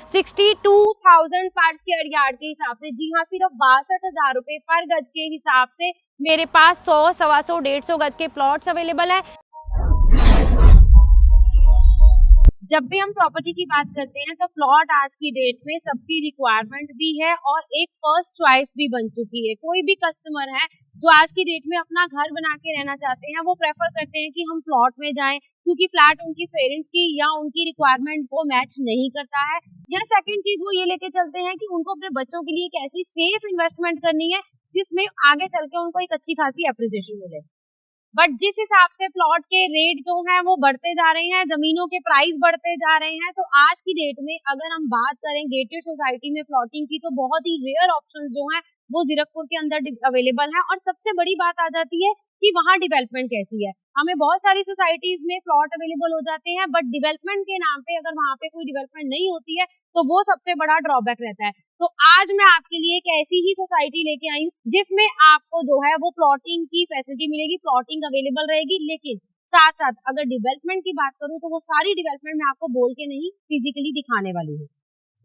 62,000 पर square yard के हिसाब से। जी हाँ, सिर्फ 62,000 रुपए पर गज के हिसाब से मेरे पास 100, 125, 150 गज के प्लॉट्स अवेलेबल है। जब भी हम प्रॉपर्टी की बात करते हैं तो प्लॉट आज की डेट में सबकी रिक्वायरमेंट भी है और एक फर्स्ट चॉइस भी बन चुकी है। कोई भी कस्टमर है जो आज की डेट में अपना घर बना के रहना चाहते हैं, वो प्रेफर करते हैं कि हम प्लॉट में जाएं, क्योंकि फ्लैट उनकी पेरेंट्स की या उनकी रिक्वायरमेंट को मैच नहीं करता है। या सेकंड चीज वो ये लेके चलते हैं कि उनको अपने बच्चों के लिए एक ऐसी सेफ इन्वेस्टमेंट करनी है जिसमें आगे चल के उनको एक अच्छी खासी एप्रिसिएशन मिले। बट जिस हिसाब से प्लॉट के रेट जो हैं वो बढ़ते जा रहे हैं, जमीनों के प्राइस बढ़ते जा रहे हैं, तो आज की डेट में अगर हम बात करें गेटेड सोसाइटी में प्लॉटिंग की, तो बहुत ही रेयर ऑप्शंस जो हैं वो जीरकपुर के अंदर अवेलेबल हैं। और सबसे बड़ी बात आ जाती है कि वहाँ डेवलपमेंट कैसी है। हमें बहुत सारी सोसाइटीज में प्लॉट अवेलेबल हो जाते हैं, बट डेवलपमेंट के नाम पे अगर वहाँ पे कोई डेवलपमेंट नहीं होती है तो वो सबसे बड़ा ड्रॉबैक रहता है। तो आज मैं आपके लिए एक ऐसी ही सोसाइटी लेके आई हूँ जिसमें आपको जो है वो प्लॉटिंग की फैसिलिटी मिलेगी, प्लॉटिंग अवेलेबल रहेगी, लेकिन साथ साथ अगर डेवलपमेंट की बात करूँ तो वो सारी डेवलपमेंट मैं आपको बोल के नहीं, फिजिकली दिखाने वाली हूँ।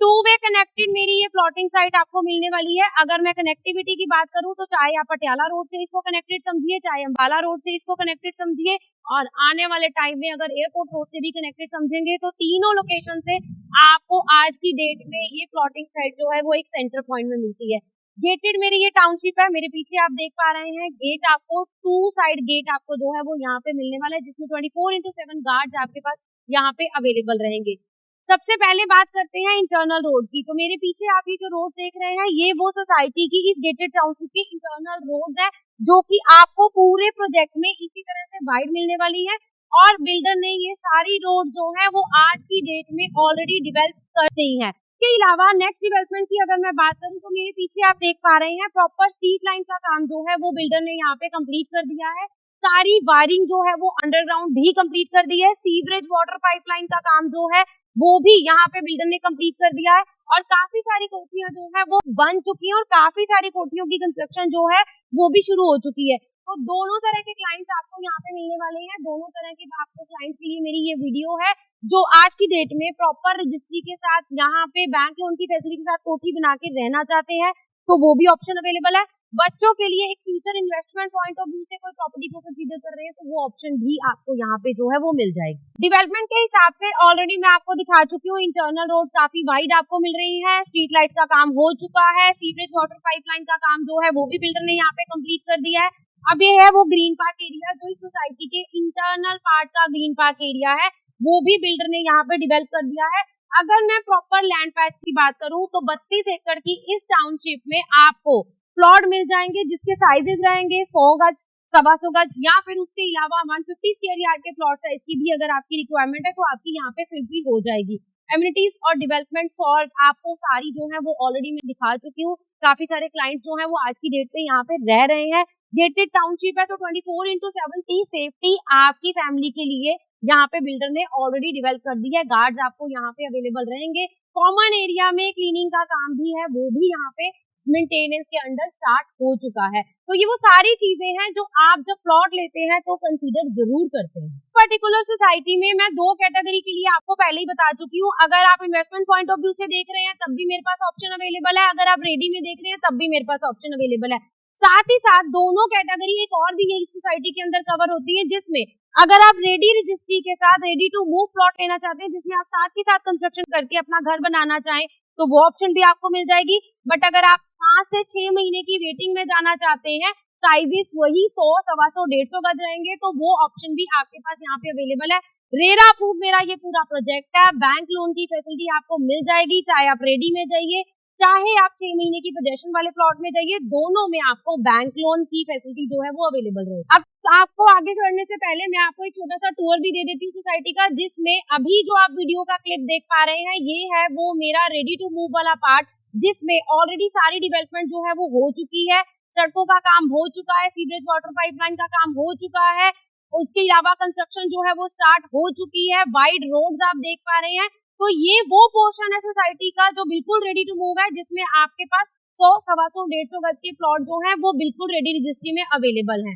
टू वे कनेक्टेड मेरी ये प्लॉटिंग साइट आपको मिलने वाली है। अगर मैं कनेक्टिविटी की बात करूं तो चाहे आप पटियाला रोड से इसको कनेक्टेड समझिए, चाहे अम्बाला रोड से इसको कनेक्टेड समझिए, और आने वाले टाइम में अगर एयरपोर्ट रोड से भी कनेक्टेड समझेंगे, तो तीनों लोकेशन से आपको आज की डेट में ये प्लॉटिंग साइट जो है वो एक सेंटर पॉइंट में मिलती है। गेटेड मेरी ये टाउनशिप है, मेरे पीछे आप देख पा रहे हैं गेट, आपको 2 साइड गेट आपको जो है वो यहाँ पे मिलने वाला है, जिसमें 24/7 गार्ड्स आपके पास यहाँ पे अवेलेबल रहेंगे। सबसे पहले बात करते हैं इंटरनल रोड की। तो मेरे पीछे आप ये जो रोड देख रहे हैं ये वो सोसाइटी की इस गेटेड टाउनशिप की इंटरनल रोड है, जो कि आपको पूरे प्रोजेक्ट में इसी तरह से वाइड मिलने वाली है। और बिल्डर ने ये सारी रोड जो है वो आज की डेट में ऑलरेडी डेवलप कर दी है। इसके अलावा नेक्स्ट डेवलपमेंट की अगर मैं बात करूं तो मेरे पीछे आप देख पा रहे हैं प्रॉपर स्ट्रीट लाइन का काम जो है वो बिल्डर ने यहाँ पे कंप्लीट कर दिया है। सारी वायरिंग जो है वो अंडरग्राउंड भी कंप्लीट कर दी है। सीवरेज वाटर पाइपलाइन का काम जो है वो भी यहाँ पे बिल्डर ने कंप्लीट कर दिया है। और काफी सारी कोठियां जो है वो बन चुकी हैं और काफी सारी कोठियों की कंस्ट्रक्शन जो है वो भी शुरू हो चुकी है। तो दोनों तरह के क्लाइंट्स आपको यहाँ पे मिलने वाले हैं। दोनों तरह के आपको क्लाइंट्स के लिए मेरी ये वीडियो है, जो आज की डेट में प्रॉपर रजिस्ट्री के साथ यहाँ पे बैंक लोन की फैसिलिटी के साथ कोठी बना के रहना चाहते हैं, तो वो भी ऑप्शन अवेलेबल है। बच्चों के लिए एक future investment point of view से कोई प्रॉपर्टी को कंसीडर कर रहे हैं तो वो ऑप्शन भी आपको यहाँ पे जो है वो मिल जाएगी। डेवलपमेंट के हिसाब से ऑलरेडी मैं आपको दिखा चुकी हूँ, इंटरनल रोड काफी वाइड आपको मिल रही है, स्ट्रीट लाइट का काम हो चुका है, सीवरेज वाटर पाइपलाइन का काम जो है वो भी बिल्डर ने यहाँ पे कंप्लीट कर दिया है। अब ये है वो ग्रीन पार्क एरिया, जो इस सोसाइटी के इंटरनल पार्ट का ग्रीन पार्क एरिया है, वो भी बिल्डर ने यहाँ पे डेवलप कर दिया है। अगर मैं प्रॉपर लैंड पैच की बात करूँ तो 32 एकड़ की इस टाउनशिप में आपको प्लॉट मिल जाएंगे जिसके साइजेस रहेंगे 100 गज, 125 गज, या फिर उसके अलावा 150 स्क्वायर यार्ड के प्लॉट साइज की भी अगर आपकी रिक्वायरमेंट है तो आपकी यहाँ पे फिल हो जाएगी। एमिनिटीज और डेवलपमेंट सॉल्व आपको सारी जो है वो ऑलरेडी मैं दिखा चुकी हूँ। काफी सारे क्लाइंट्स जो है वो आज की डेट पे यहाँ पे रह रहे हैं। गेटेड टाउनशिप है तो 24/7 की सेफ्टी आपकी फैमिली के लिए यहाँ पे बिल्डर ने ऑलरेडी डेवलप कर दी है। गार्ड्स आपको यहाँ पे अवेलेबल रहेंगे। कॉमन एरिया में क्लीनिंग का काम भी है, वो भी यहाँ पे मेंटेनेंस के अंडर स्टार्ट हो चुका है। तो ये वो सारी चीजें हैं जो आप जब प्लॉट लेते हैं तो कंसीडर जरूर करते हैं। पर्टिकुलर सोसाइटी में मैं 2 कैटेगरी के लिए आपको पहले ही बता चुकी हूँ। अगर आप इन्वेस्टमेंट पॉइंट ऑफ व्यू से देख रहे हैं तब भी मेरे पास ऑप्शन अवेलेबल है, अगर आप रेडी में देख रहे हैं तब भी मेरे पास ऑप्शन अवेलेबल है। साथ ही साथ दोनों कैटेगरी एक और भी यही सोसाइटी के अंदर कवर होती है, जिसमें अगर आप रेडी रजिस्ट्री के साथ रेडी टू मूव प्लॉट लेना चाहते हैं, जिसमें आप साथ ही साथ कंस्ट्रक्शन करके अपना घर बनाना चाहें, तो वो ऑप्शन भी आपको मिल जाएगी। बट अगर आप 5 से 6 महीने की वेटिंग में जाना चाहते हैं, साइजेस वही 100, 125, 150 गज रहेंगे, तो वो ऑप्शन भी आपके पास यहाँ पे अवेलेबल है। रेरा अप्रूव मेरा ये पूरा प्रोजेक्ट है, बैंक लोन की फैसिलिटी आपको मिल जाएगी, चाहे आप रेडी में जाइए चाहे आप 6 महीने की पोजेशन वाले प्लॉट में जाइए, दोनों में आपको बैंक लोन की फैसिलिटी जो है वो अवेलेबल रहेगी। अब आपको आगे बढ़ने से पहले मैं आपको एक छोटा सा टूर भी दे देती हूँ सोसाइटी का, जिसमें अभी जो आप वीडियो का क्लिप देख पा रहे हैं ये है वो मेरा रेडी टू मूव वाला पार्ट, जिसमें ऑलरेडी सारी डेवलपमेंट जो है वो हो चुकी है। सड़कों का काम हो चुका है, सीवरेज वाटर पाइपलाइन का काम हो चुका है, उसके अलावा कंस्ट्रक्शन जो है वो स्टार्ट हो चुकी है, वाइड रोड्स आप देख पा रहे हैं। तो ये वो पोर्शन है सोसाइटी का जो बिल्कुल रेडी टू मूव है, जिसमें आपके पास 100, 125, 150 गज के प्लॉट जो है वो बिल्कुल रेडी रजिस्ट्री में अवेलेबल हैं।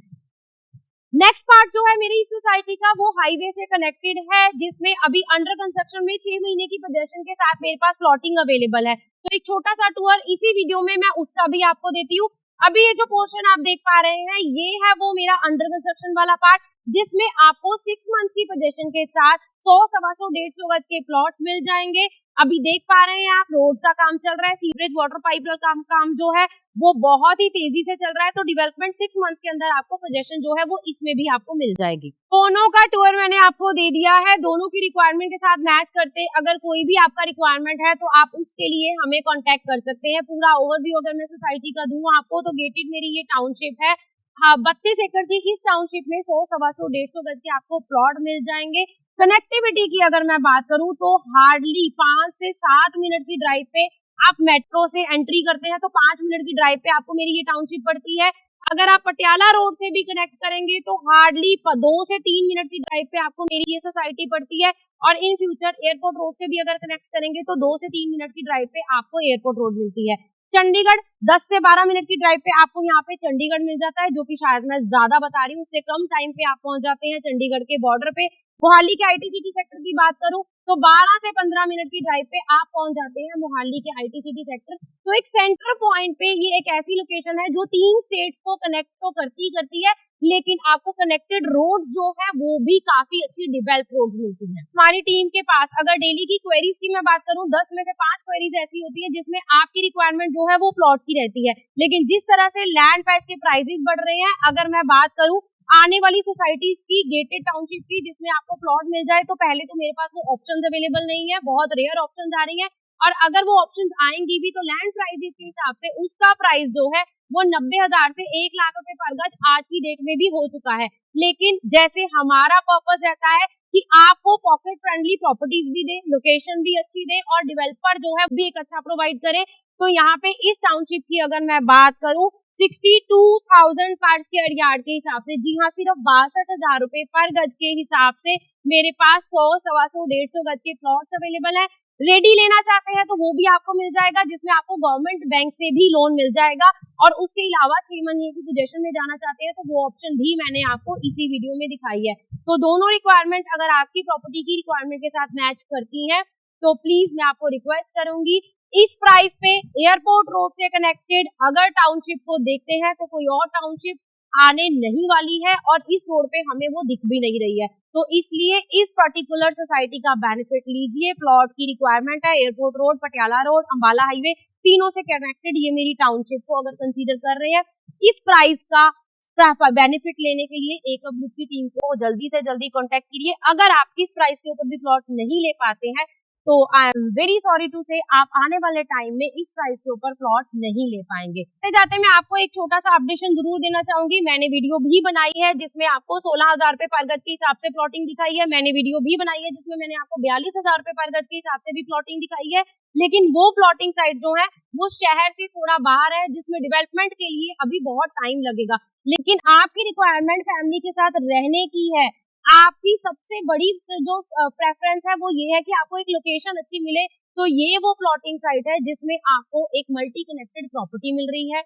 नेक्स्ट पार्ट जो है मेरी इस सोसाइटी का वो हाईवे से कनेक्टेड है, जिसमें अभी अंडर कंस्ट्रक्शन में 6 महीने की पोजेशन के साथ मेरे पास प्लॉटिंग अवेलेबल है। तो एक छोटा सा टूर इसी वीडियो में मैं उसका भी आपको देती हूँ। अभी ये जो पोर्शन आप देख पा रहे हैं ये है वो मेरा अंडर कंस्ट्रक्शन वाला पार्ट, जिसमें आपको 6 मंथ की पोजेशन के साथ 100, 125, 150 गज के प्लॉट्स मिल जाएंगे। अभी देख पा रहे हैं आप रोड का काम चल रहा है, सीवरेज वाटर पाइप का काम जो है वो बहुत ही तेजी से चल रहा है। तो डेवलपमेंट 6 मंथ के अंदर आपको पोजेशन जो है वो इसमें भी आपको मिल जाएगी। दोनों का टूर मैंने आपको दे दिया है, दोनों की रिक्वायरमेंट के साथ मैच करते। अगर कोई भी आपका रिक्वायरमेंट है तो आप उसके लिए हमें कॉन्टेक्ट कर सकते हैं। पूरा ओवरव्यू अगर मैं सोसाइटी का दूं आपको, तो गेटेड मेरी ये टाउनशिप है। हाँ, 32 एकड़ की इस टाउनशिप में 100, 125, 150 गज के आपको प्लॉट मिल जाएंगे। कनेक्टिविटी की अगर मैं बात करूं तो हार्डली 5 से 7 मिनट की ड्राइव पे आप मेट्रो से एंट्री करते हैं तो 5 मिनट की ड्राइव पे आपको मेरी ये टाउनशिप पड़ती है। अगर आप पटियाला रोड से भी कनेक्ट करेंगे तो हार्डली 2 से 3 मिनट की ड्राइव पे आपको मेरी ये सोसाइटी पड़ती है। और इन फ्यूचर एयरपोर्ट रोड से भी अगर कनेक्ट करेंगे तो 2 से 3 मिनट की ड्राइव पे आपको एयरपोर्ट रोड मिलती है। चंडीगढ़ 10 से 12 मिनट की ड्राइव पे आपको यहाँ पे चंडीगढ़ मिल जाता है, जो कि शायद मैं ज्यादा बता रही हूँ, उससे कम टाइम पे आप पहुंच जाते हैं चंडीगढ़ के बॉर्डर पे। मोहाली के आईटीसीटी सेक्टर की बात करूं तो 12 से 15 मिनट की ड्राइव पे आप पहुंच जाते हैं मोहाली के आईटीसीटी सेक्टर। तो एक सेंटर पॉइंट पे ये एक ऐसी लोकेशन है जो 3 स्टेट्स को कनेक्ट तो करती है, लेकिन आपको कनेक्टेड रोड जो है वो भी काफी अच्छी डेवलप रोड मिलती है। हमारी टीम के पास अगर डेली की क्वेरीज की मैं बात करूं, 10 में से 5 क्वेरीज ऐसी होती है जिसमें आपकी रिक्वायरमेंट जो है वो प्लॉट की रहती है। लेकिन जिस तरह से लैंड प्राइस के प्राइसेस बढ़ रहे हैं, अगर मैं बात करूं आने वाली सोसाइटीज की गेटेड टाउनशिप की जिसमें आपको प्लॉट मिल जाए, तो पहले तो मेरे पास वो ऑप्शंस अवेलेबल नहीं है, बहुत रेयर ऑप्शंस आ रही हैं। और अगर वो ऑप्शंस आएंगी भी तो लैंड प्राइस के हिसाब से उसका प्राइस जो है वो 90,000 से 1 लाख रुपए पर गज आज की डेट में भी हो चुका है। लेकिन जैसे हमारा पर्पस रहता है कि आपको पॉकेट फ्रेंडली प्रॉपर्टीज भी दे, लोकेशन भी अच्छी दे और डेवलपर जो है भी एक अच्छा प्रोवाइड करे, तो यहाँ पे इस टाउनशिप की अगर मैं बात करूं 62,000 पर स्क्वायर यार्ड के हिसाब से, जी हाँ, सिर्फ 62,000 रुपए पर गज के हिसाब से मेरे पास 100, 125, 150 गज के प्लॉट्स अवेलेबल है। रेडी लेना चाहते हैं तो वो भी आपको मिल जाएगा, जिसमें आपको गवर्नमेंट बैंक से भी लोन मिल जाएगा। और उसके अलावा 6 महीने की पोजीशन में जाना चाहते हैं तो वो ऑप्शन भी मैंने आपको इसी वीडियो में दिखाई है। तो दोनों रिक्वायरमेंट अगर आपकी प्रॉपर्टी की रिक्वायरमेंट के साथ मैच करती है तो प्लीज मैं आपको रिक्वेस्ट करूंगी, इस प्राइस पे एयरपोर्ट रोड से कनेक्टेड अगर टाउनशिप को देखते हैं तो कोई और टाउनशिप आने नहीं वाली है और इस रोड पे हमें वो दिख भी नहीं रही है। तो इसलिए इस पर्टिकुलर सोसाइटी का बेनिफिट लीजिए। प्लॉट की रिक्वायरमेंट है airport road, Patiala road, Ambala highway, तीनों से कनेक्टेड ये मेरी टाउनशिप को अगर कंसीडर कर रहे हैं, इस प्राइस का बेनिफिट लेने के लिए एकम ग्रुप की टीम को जल्दी से जल्दी कांटेक्ट कीजिए। अगर आप इस प्राइस के ऊपर भी प्लॉट नहीं ले पाते हैं तो I am very sorry to say आप आने वाले टाइम में इस प्राइस के ऊपर प्लॉट नहीं ले पाएंगे। जाते मैं आपको एक छोटा सा अपडेशन जरूर देना चाहूंगी। मैंने वीडियो भी बनाई है जिसमें आपको 16,000 रुपए पर गज के हिसाब से प्लॉटिंग दिखाई है। मैंने वीडियो भी बनाई है जिसमें मैंने आपको 42,000 रुपए पर गज के हिसाब से भी प्लॉटिंग दिखाई है। लेकिन वो प्लॉटिंग साइट जो है वो शहर से थोड़ा बाहर है, जिसमें डेवलपमेंट के लिए अभी बहुत टाइम लगेगा। लेकिन आपकी रिक्वायरमेंट फैमिली के साथ रहने की है, आपकी सबसे बड़ी जो प्रेफरेंस है वो ये है कि आपको एक लोकेशन अच्छी मिले, तो ये वो प्लॉटिंग साइट है जिसमें आपको एक मल्टी कनेक्टेड प्रॉपर्टी मिल रही है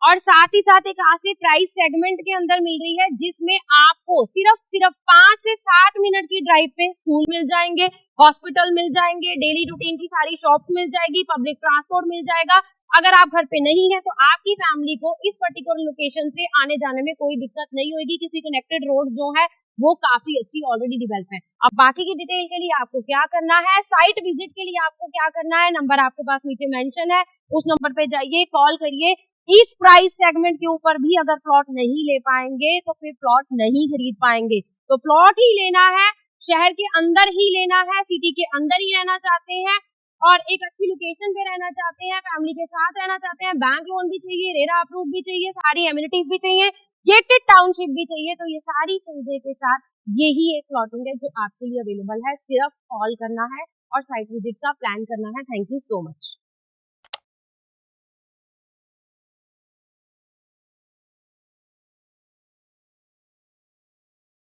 और साथ ही साथ एक ऐसे प्राइस सेगमेंट के अंदर मिल रही है जिसमें आपको सिर्फ 5 से 7 मिनट की ड्राइव पे स्कूल मिल जाएंगे, हॉस्पिटल मिल जाएंगे, डेली रूटीन की सारी शॉप मिल जाएगी, पब्लिक ट्रांसपोर्ट मिल जाएगा। अगर आप घर पे नहीं है तो आपकी फैमिली को इस पर्टिकुलर लोकेशन से आने जाने में कोई दिक्कत नहीं होगी, क्योंकि कनेक्टेड रोड जो है वो काफी अच्छी ऑलरेडी डेवलप है। अब बाकी की डिटेल के लिए आपको क्या करना है, साइट विजिट के लिए आपको क्या करना है, नंबर आपके पास नीचे मेंशन है, उस नंबर पे जाइए, कॉल करिए। इस प्राइस सेगमेंट के ऊपर भी अगर प्लॉट नहीं ले पाएंगे तो फिर प्लॉट नहीं खरीद पाएंगे। तो प्लॉट ही लेना है, शहर के अंदर ही लेना है, सिटी के अंदर ही रहना चाहते हैं और एक अच्छी लोकेशन पे रहना चाहते हैं, फैमिली के साथ रहना चाहते हैं, बैंक लोन भी चाहिए, रेरा अप्रूव भी चाहिए, सारी एमिनिटीज भी चाहिए, गेटेड टाउनशिप भी चाहिए, तो ये सारी चीजें के साथ यही एक प्लॉटिंग है जो आपके लिए अवेलेबल है। सिर्फ कॉल करना है और साइट विजिट का प्लान करना है। Thank you so much.